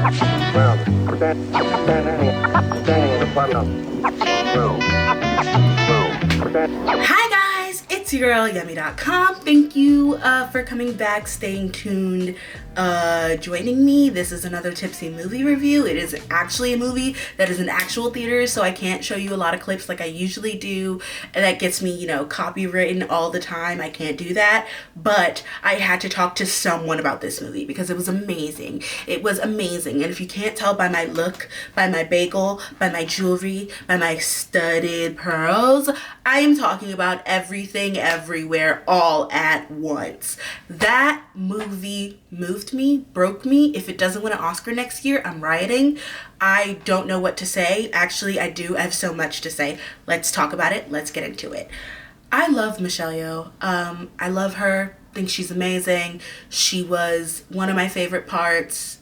Hi guys, it's your girl Yummy.com. Thank you for coming back, staying tuned, joining me. This is another Tipsy movie review. It is actually a movie that is in actual theaters, so I can't show you a lot of clips like I usually do, and that gets me, you know, copywritten all the time. I can't do that, but I had to talk to someone about this movie because it was amazing. It was amazing, and if you can't tell by my look, by my bagel, by my jewelry, by my studded pearls, I am talking about Everything Everywhere All at Once. That movie moved me, broke me. If it doesn't win an Oscar next year, I'm rioting. I don't know what to say. Actually, I do. I have so much to say. Let's talk about it. Let's get into it. I love Michelle Yeoh. I love her. Think she's amazing. She was one of my favorite parts.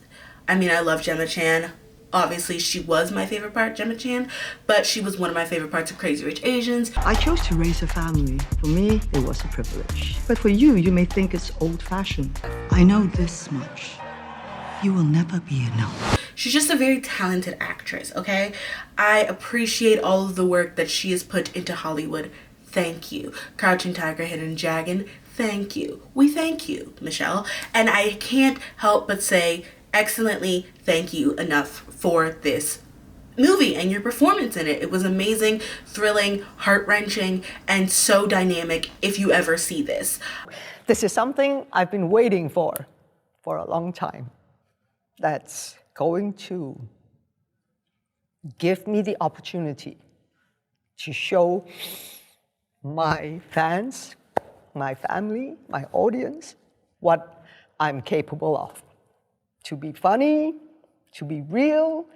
I mean, I love Gemma Chan. Obviously, she was my favorite part, Gemma Chan, but she was one of my favorite parts of Crazy Rich Asians. I chose to raise a family. For me, it was a privilege. But for you, you may think it's old-fashioned. I know this much. You will never be enough. She's just a very talented actress, okay? I appreciate all of the work that she has put into Hollywood. Thank you. Crouching Tiger, Hidden Dragon, thank you. We thank you, Michelle. And I can't help but say, excellently, thank you enough for this movie and your performance in it. It was amazing, thrilling, heart-wrenching, and so dynamic if you ever see this. This is something I've been waiting for a long time. That's going to give me the opportunity to show my fans, my family, my audience, what I'm capable of. To be funny, to be real,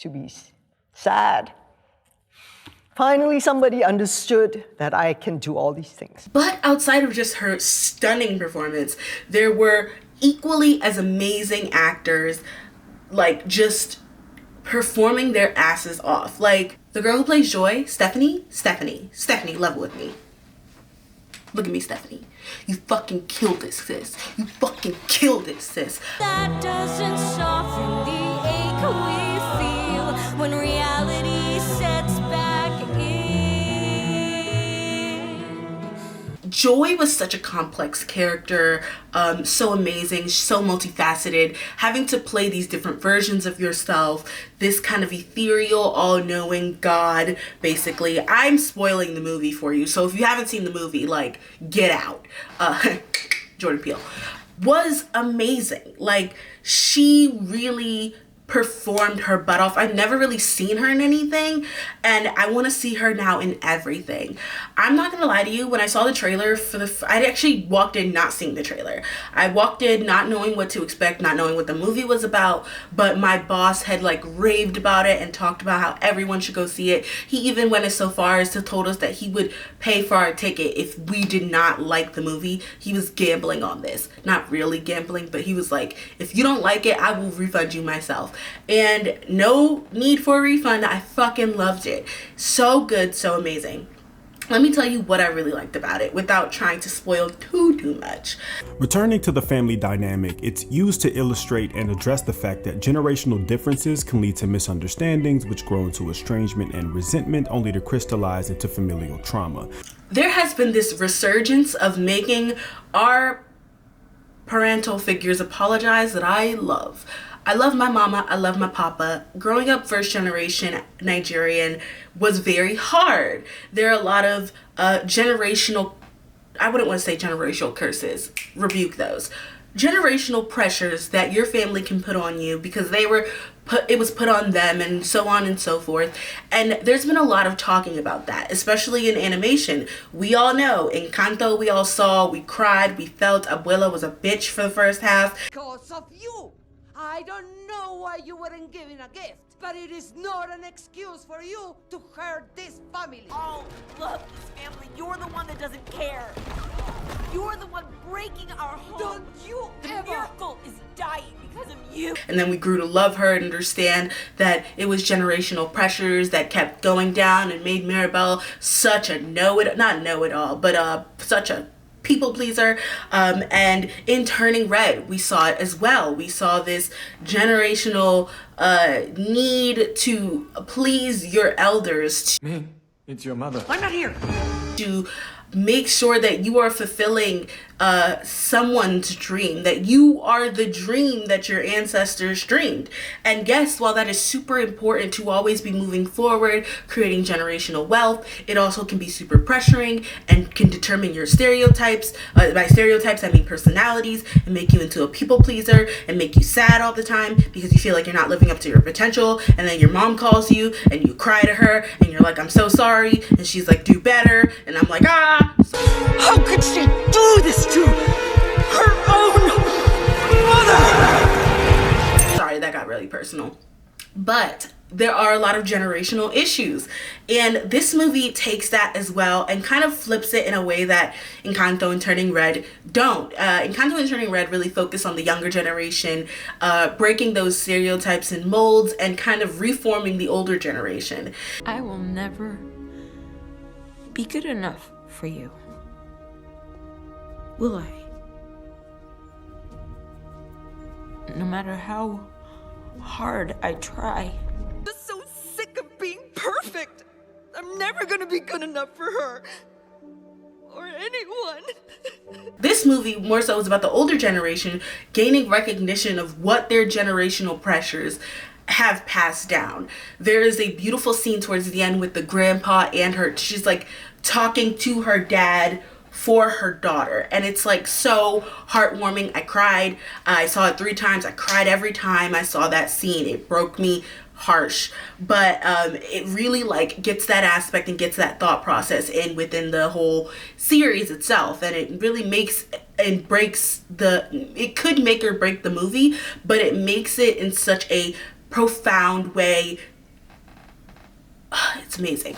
to be sad. Finally, somebody understood that I can do all these things. But outside of just her stunning performance, there were equally as amazing actors, like, just performing their asses off. Like, the girl who plays Joy, Stephanie, level with me. Look at me, Stephanie. You fucking killed it, sis. You fucking killed it, sis. That doesn't soften the ache we feel when reality sets back in. Joy was such a complex character, so amazing, so multifaceted, having to play these different versions of yourself, this kind of ethereal, all-knowing God, basically. I'm spoiling the movie for you, so if you haven't seen the movie, like, get out. Jordan Peele was amazing. Like, she really performed her butt off. I've never really seen her in anything, and I want to see her now in everything. I'm not gonna lie to you, when I saw the trailer for I actually walked in not seeing the trailer. I walked in not knowing what to expect, not knowing what the movie was about, but my boss had like raved about it and talked about how everyone should go see it. He even went as so far as to told us that he would pay for our ticket if we did not like the movie. He was gambling on this. Not really gambling, but he was like, if you don't like it, I will refund you myself. And no need for a refund. I fucking loved it. So good, so amazing. Let me tell you what I really liked about it without trying to spoil too much. Returning to the family dynamic, it's used to illustrate and address the fact that generational differences can lead to misunderstandings, which grow into estrangement and resentment, only to crystallize into familial trauma. There has been this resurgence of making our parental figures apologize that I love. I love my mama, I love my papa. Growing up first generation Nigerian was very hard. There are a lot of generational, I wouldn't want to say generational curses, rebuke those. Generational pressures that your family can put on you because it was put on them, and so on and so forth. And there's been a lot of talking about that, especially in animation. We all know, Encanto we all saw, we cried, we felt. Abuela was a bitch for the first half. Because of you! I don't know why you weren't given a gift, but it is not an excuse for you to hurt this family. Oh, look, this family, you're the one that doesn't care. You're the one breaking our home. Don't you ever! The miracle is dying because of you. And then we grew to love her and understand that it was generational pressures that kept going down and made Mirabelle such a not know-it-all, but such a people pleaser. And in Turning Red, we saw it as well. We saw this generational need to please your elders, Ming, it's your mother. I'm not here. to make sure that you are fulfilling someone's dream, that you are the dream that your ancestors dreamed. And yes, while that is super important to always be moving forward, creating generational wealth, it also can be super pressuring and can determine your stereotypes. By stereotypes, I mean personalities, and make you into a people pleaser and make you sad all the time because you feel like you're not living up to your potential. And then your mom calls you and you cry to her and you're like, I'm so sorry. And she's like, do better. And I'm like, ah. How could she do this to her own mother? Sorry, that got really personal. But there are a lot of generational issues. And this movie takes that as well and kind of flips it in a way that Encanto and Turning Red don't. Encanto and Turning Red really focus on the younger generation, breaking those stereotypes and molds and kind of reforming the older generation. I will never be good enough for you. Will I? No matter how hard I try. I'm so sick of being perfect. I'm never gonna be good enough for her. Or anyone. This movie more so is about the older generation gaining recognition of what their generational pressures have passed down. There is a beautiful scene towards the end with the grandpa and her. She's like talking to her dad for her daughter, and it's like so heartwarming. I cried. I saw it 3 times. I cried every time I saw that scene. It broke me harsh, but it really like gets that aspect and gets that thought process in within the whole series itself, and it really makes and breaks it could make or break the movie, but it makes it in such a profound way. It's amazing.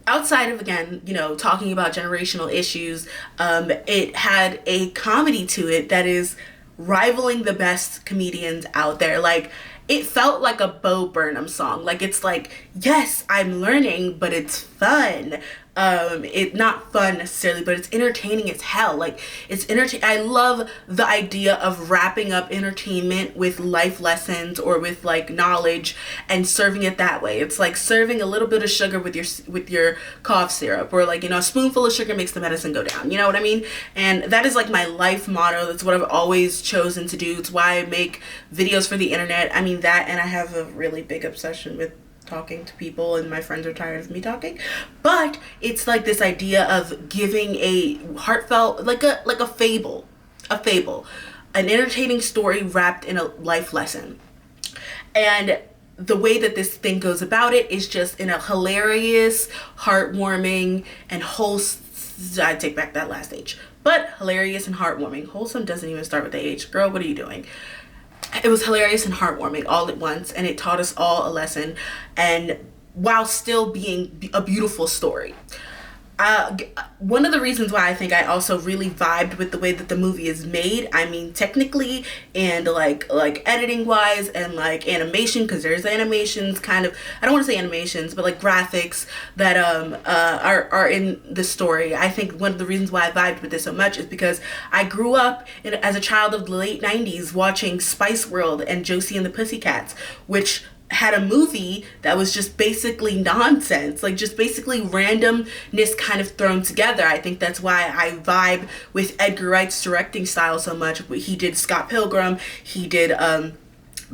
Outside of, again, you know, talking about generational issues, it had a comedy to it that is rivaling the best comedians out there. Like, it felt like a Bo Burnham song. Like, it's like, yes, I'm learning, but it's fun. It's not fun necessarily, but it's entertaining as hell. Like, it's I love the idea of wrapping up entertainment with life lessons or with like knowledge and serving it that way. It's like serving a little bit of sugar with your cough syrup, or like, you know, a spoonful of sugar makes the medicine go down. You know what I mean? And that is like my life motto. That's what I've always chosen to do. It's why I make videos for the internet. I mean that, and I have a really big obsession with talking to people, and my friends are tired of me talking. But it's like this idea of giving a heartfelt, like a fable, an entertaining story wrapped in a life lesson. And the way that this thing goes about it is just in a hilarious, heartwarming, and wholesome. I take back that last H, but hilarious and heartwarming. Wholesome doesn't even start with the H. Girl, what are you doing? It was hilarious and heartwarming all at once, and it taught us all a lesson, and while still being a beautiful story. One of the reasons why I think I also really vibed with the way that the movie is made, I mean technically and like editing wise and like animation, because there's animations kind of, I don't want to say animations, but like graphics that are in the story. I think one of the reasons why I vibed with this so much is because I grew up as a child of the late 90s watching Spice World and Josie and the Pussycats, which had a movie that was just basically nonsense, like just basically randomness kind of thrown together. I think that's why I vibe with Edgar Wright's directing style so much. He did Scott Pilgrim, he did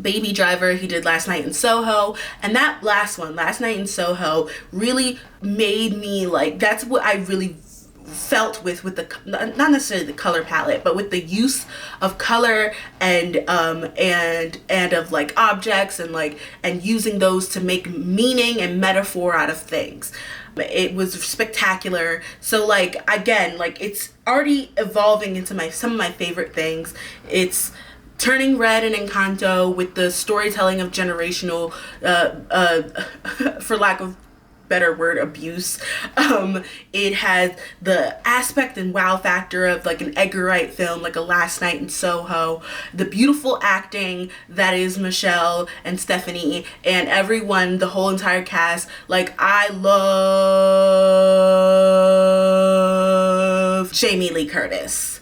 Baby Driver, he did Last Night in Soho, and that last one, Last Night in Soho, really made me like, that's what I really felt with the, not necessarily the color palette, but with the use of color and of like objects and using those to make meaning and metaphor out of things. It was spectacular. So like, again, like it's already evolving into some of my favorite things. It's Turning Red and Encanto with the storytelling of generational for lack of better word, abuse. It has the aspect and wow factor of like an Edgar Wright film, like a Last Night in Soho, the beautiful acting that is Michelle and Stephanie and everyone, the whole entire cast. Like, I love of Jamie Lee Curtis.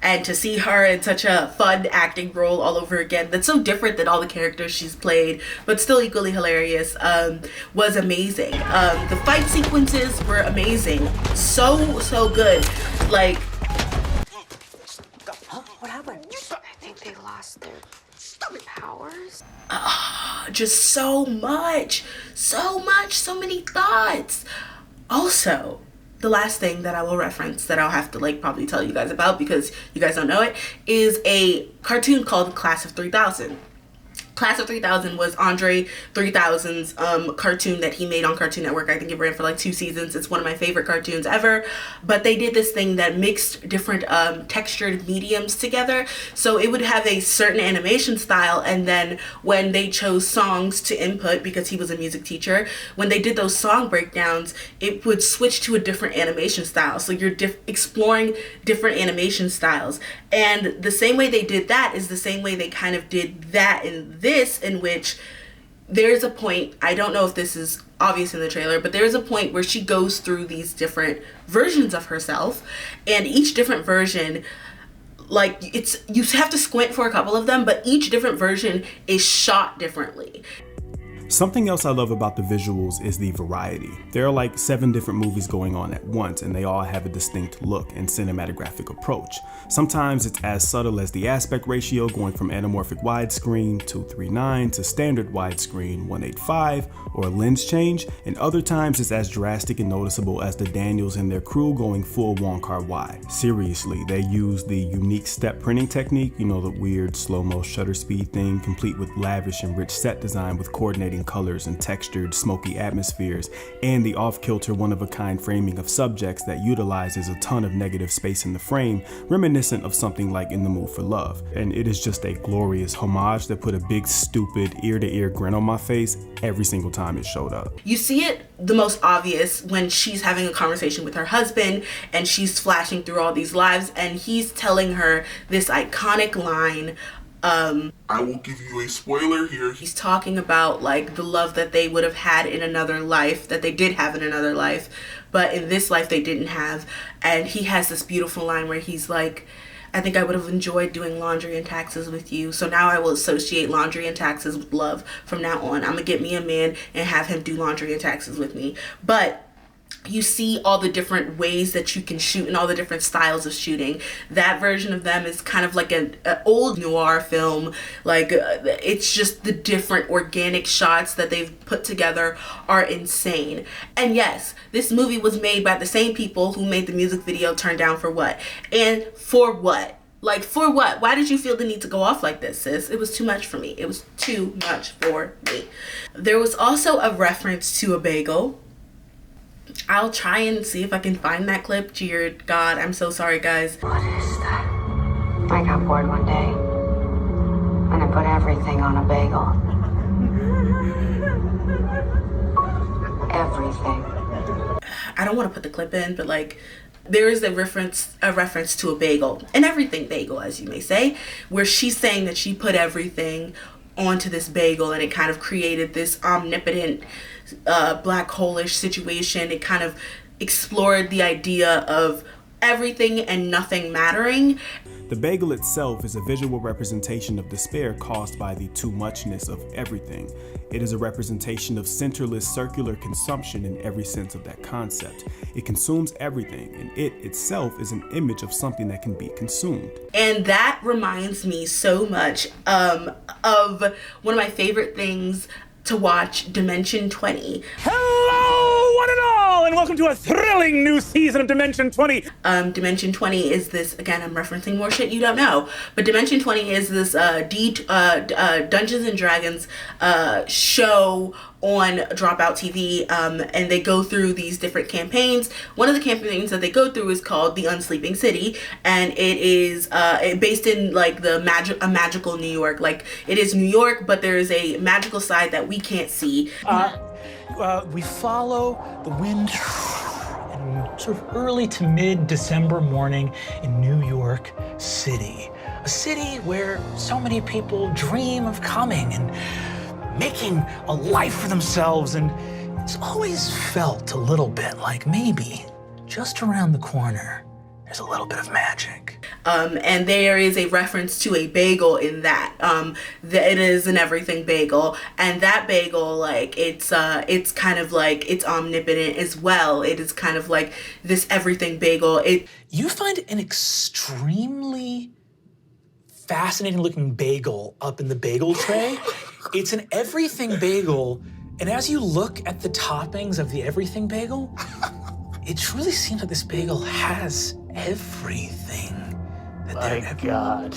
And to see her in such a fun acting role all over again that's so different than all the characters she's played, but still equally hilarious, was amazing. The fight sequences were amazing. So good. Like, What happened? I think they lost their powers. just so many thoughts. Also, the last thing that I will reference that I'll have to like probably tell you guys about because you guys don't know it is a cartoon called Class of 3000. Class of 3000 was Andre 3000's cartoon that he made on Cartoon Network. I think it ran for like 2 seasons. It's one of my favorite cartoons ever. But they did this thing that mixed different textured mediums together. So it would have a certain animation style, and then when they chose songs to input, because he was a music teacher, when they did those song breakdowns, it would switch to a different animation style. So you're exploring different animation styles. And the same way they did that is the same way they kind of did that in this, in which there's a point, I don't know if this is obvious in the trailer, but there's a point where she goes through these different versions of herself, and each different version, like, you have to squint for a couple of them, but each different version is shot differently. Something else I love about the visuals is the variety. There are like 7 different movies going on at once, and they all have a distinct look and cinematographic approach. Sometimes it's as subtle as the aspect ratio going from anamorphic widescreen 239 to standard widescreen 185, or a lens change, and other times it's as drastic and noticeable as the Daniels and their crew going full Wong Kar-wai. Seriously, they use the unique step printing technique, you know, the weird slow-mo shutter speed thing, complete with lavish and rich set design with coordinating colors and textured, smoky atmospheres, and the off-kilter, one-of-a-kind framing of subjects that utilizes a ton of negative space in the frame, reminiscent of something like In the Mood for Love. And it is just a glorious homage that put a big, stupid, ear-to-ear grin on my face every single time it showed up. You see it the most obvious when she's having a conversation with her husband, and she's flashing through all these lives, and he's telling her this iconic line. I will give you a spoiler here. He's talking about like the love that they would have had in another life, that they did have in another life, but in this life they didn't have. And he has this beautiful line where he's like, I think I would have enjoyed doing laundry and taxes with you, so now I will associate laundry and taxes with love from now on. I'm gonna get me a man and have him do laundry and taxes with me. But you see all the different ways that you can shoot and all the different styles of shooting. That version of them is kind of like an old noir film. Like, it's just the different organic shots that they've put together are insane. And yes, this movie was made by the same people who made the music video Turn Down for What. And for what? Like, for what? Why did you feel the need to go off like this, sis? It was too much for me. It was too much for me. There was also a reference to a bagel. I'll try and see if I can find that clip. Dear God, I'm so sorry, guys. What is that? I got bored one day, and I put everything on a bagel. Everything. I don't want to put the clip in, but like, there is a reference to a bagel, an everything bagel, as you may say, where she's saying that she put everything onto this bagel, and it kind of created this omnipotent black hole-ish situation. It kind of explored the idea of everything and nothing mattering. The bagel itself is a visual representation of despair caused by the too muchness of everything. It is a representation of centerless circular consumption in every sense of that concept. It consumes everything, and it itself is an image of something that can be consumed. And that reminds me so much of one of my favorite things to watch, Dimension 20. Hello, one and all, and welcome to a thrilling new season of Dimension 20. Dimension 20 is this, again, I'm referencing more shit you don't know, but Dimension 20 is this Dungeons and Dragons show on Dropout TV, and they go through these different campaigns. One of the campaigns that they go through is called The Unsleeping City, and it is based in like a magical New York. Like, it is New York, but there is a magical side that we can't see. We follow the wind in sort of early to mid-December morning in New York City. A city where so many people dream of coming and making a life for themselves, and it's always felt a little bit like maybe just around the corner, there's a little bit of magic. And there is a reference to a bagel in that. It is an everything bagel, and that bagel, like, it's kind of like, it's omnipotent as well. It is kind of like this everything bagel. You find an extremely fascinating looking bagel up in the bagel tray. It's an everything bagel, and as you look at the toppings of the everything bagel, it truly seems like this bagel has everything. My God.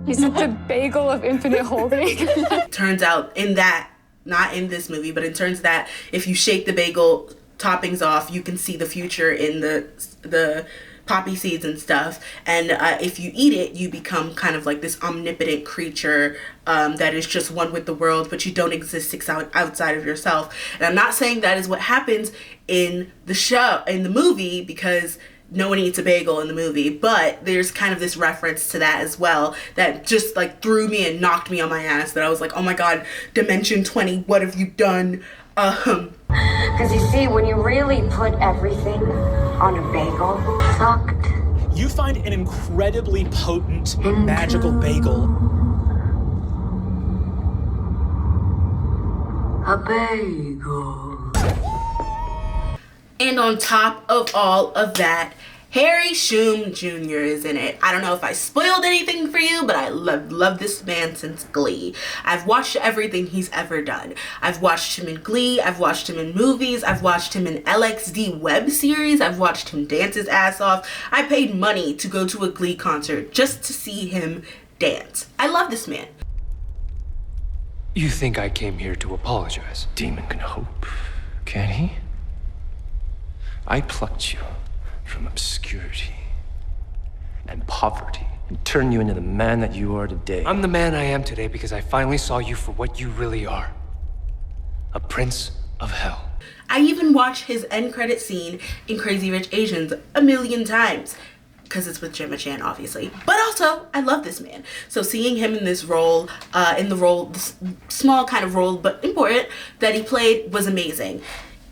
Is it the bagel of infinite holding? Turns out in that, not in this movie, but it turns that if you shake the bagel toppings off, you can see the future in the poppy seeds and stuff. And if you eat it, you become kind of like this omnipotent creature that is just one with the world, but you don't exist outside of yourself. And I'm not saying that is what happens in the movie, because no one eats a bagel in the movie, but there's kind of this reference to that as well that just like threw me and knocked me on my ass, that I was like, oh my God, Dimension 20, what have you done? Because you see, when you really put everything on a bagel, sucked. You find an incredibly potent magical bagel. A bagel. And on top of all of that, Harry Shum Jr. is in it. I don't know if I spoiled anything for you, but I love this man since Glee. I've watched everything he's ever done. I've watched him in Glee, I've watched him in movies, I've watched him in LXD web series, I've watched him dance his ass off. I paid money to go to a Glee concert just to see him dance. I love this man. You think I came here to apologize? Demon can hope, can he? I plucked you from obscurity and poverty and turned you into the man that you are today. I'm the man I am today because I finally saw you for what you really are. A prince of hell. I even watched his end credit scene in Crazy Rich Asians a million times, because it's with Gemma Chan, obviously. But also, I love this man. So seeing him in this role, this small kind of role, but important, that he played was amazing.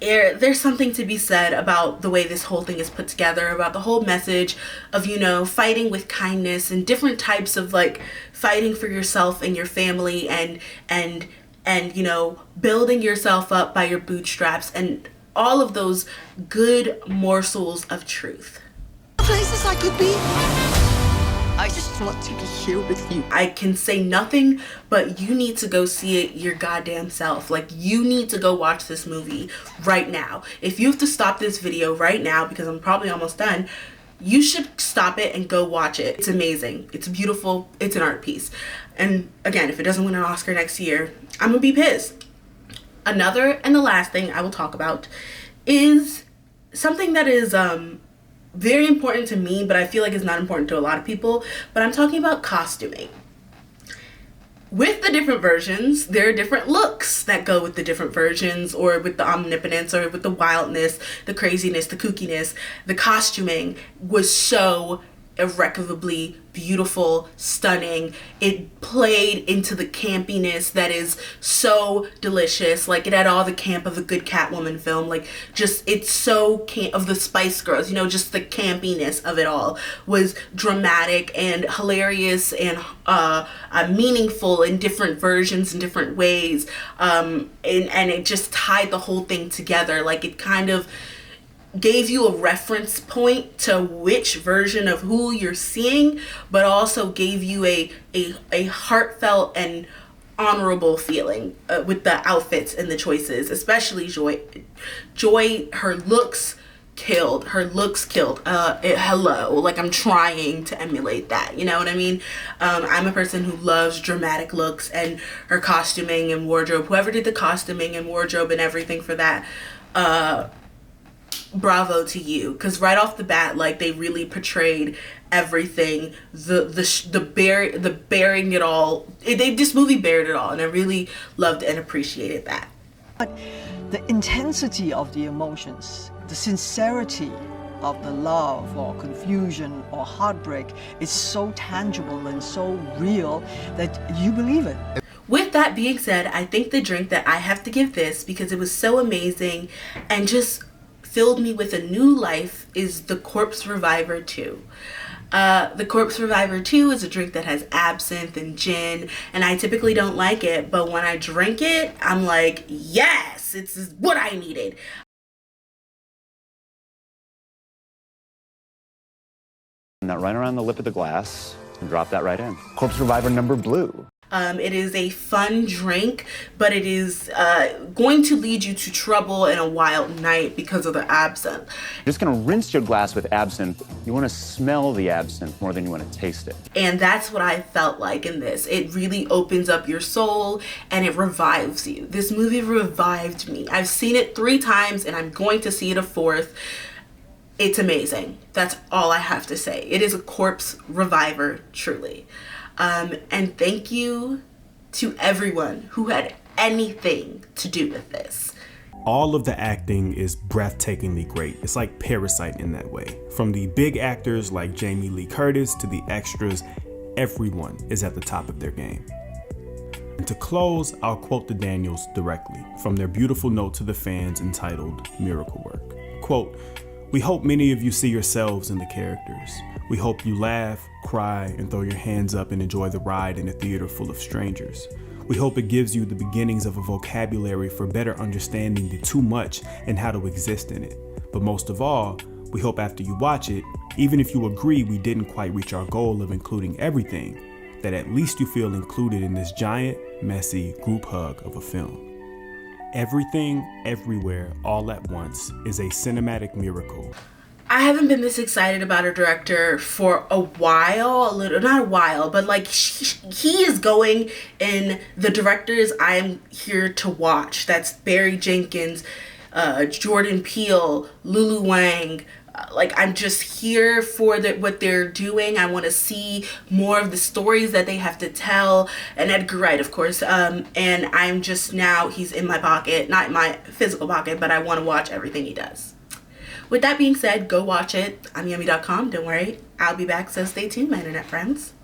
There's something to be said about the way this whole thing is put together, about the whole message of, you know, fighting with kindness and different types of like fighting for yourself and your family and you know, building yourself up by your bootstraps and all of those good morsels of truth. Places I could be. I just want to be here with you. I can say nothing, but you need to go see it your goddamn self. Like, you need to go watch this movie right now. If you have to stop this video right now, because I'm probably almost done, you should stop it and go watch it. It's amazing. It's beautiful. It's an art piece. And again, if it doesn't win an Oscar next year, I'm gonna be pissed. Another and the last thing I will talk about is something that is very important to me, but I feel like it's not important to a lot of people. But I'm talking about costuming. With the different versions, there are different looks that go with the different versions, or with the omnipotence, or with the wildness, the craziness, the kookiness. The costuming was so irrecoverably beautiful, stunning. It played into the campiness that is so delicious. Like, it had all the camp of a good Catwoman film. Like, just, it's so camp of the Spice Girls, you know, just the campiness of it all was dramatic and hilarious and meaningful in different versions and different ways. And it just tied the whole thing together. Like, it kind of gave you a reference point to which version of who you're seeing, but also gave you a heartfelt and honorable feeling with the outfits and the choices, especially Joy. Joy, her looks killed. Hello, like, I'm trying to emulate that, you know what I mean? I'm a person who loves dramatic looks, and her costuming and wardrobe, whoever did the costuming and wardrobe and everything for that, bravo to you, because right off the bat, like, they really portrayed everything, the bearing it all. This movie bared it all, and I really loved and appreciated that. But the intensity of the emotions, the sincerity of the love or confusion or heartbreak is so tangible and so real that you believe it. With that being said, I think the drink that I have to give this, because it was so amazing and just filled me with a new life is the Corpse Reviver 2. The Corpse Reviver 2 is a drink that has absinthe and gin, and I typically don't like it, but when I drink it, I'm like, yes, it's what I needed. That right around the lip of the glass and drop that right in. Corpse Reviver number blue. It is a fun drink, but it is going to lead you to trouble in a wild night because of the absinthe. You're just gonna rinse your glass with absinthe. You wanna smell the absinthe more than you wanna taste it. And that's what I felt like in this. It really opens up your soul and it revives you. This movie revived me. I've seen it 3 times and I'm going to see it a 4th. It's amazing. That's all I have to say. It is a corpse reviver, truly. And thank you to everyone who had anything to do with this. All of the acting is breathtakingly great. It's like Parasite in that way. From the big actors like Jamie Lee Curtis to the extras, everyone is at the top of their game. And to close, I'll quote the Daniels directly from their beautiful note to the fans entitled Miracle Work. Quote, "We hope many of you see yourselves in the characters. We hope you laugh, cry, and throw your hands up and enjoy the ride in a theater full of strangers. We hope it gives you the beginnings of a vocabulary for better understanding the too much and how to exist in it. But most of all, we hope after you watch it, even if you agree we didn't quite reach our goal of including everything, that at least you feel included in this giant, messy group hug of a film. Everything, everywhere, all at once is a cinematic miracle." I haven't been this excited about a director for a while, not a while, but like he is going in the directors I'm here to watch. That's Barry Jenkins, Jordan Peele, Lulu Wang. Like, I'm just here for what they're doing. I want to see more of the stories that they have to tell. And Edgar Wright, of course. And I'm just now, he's in my pocket, not in my physical pocket, but I want to watch everything he does. With that being said, go watch it. I'm yummy.com. Don't worry. I'll be back, so stay tuned, my internet friends.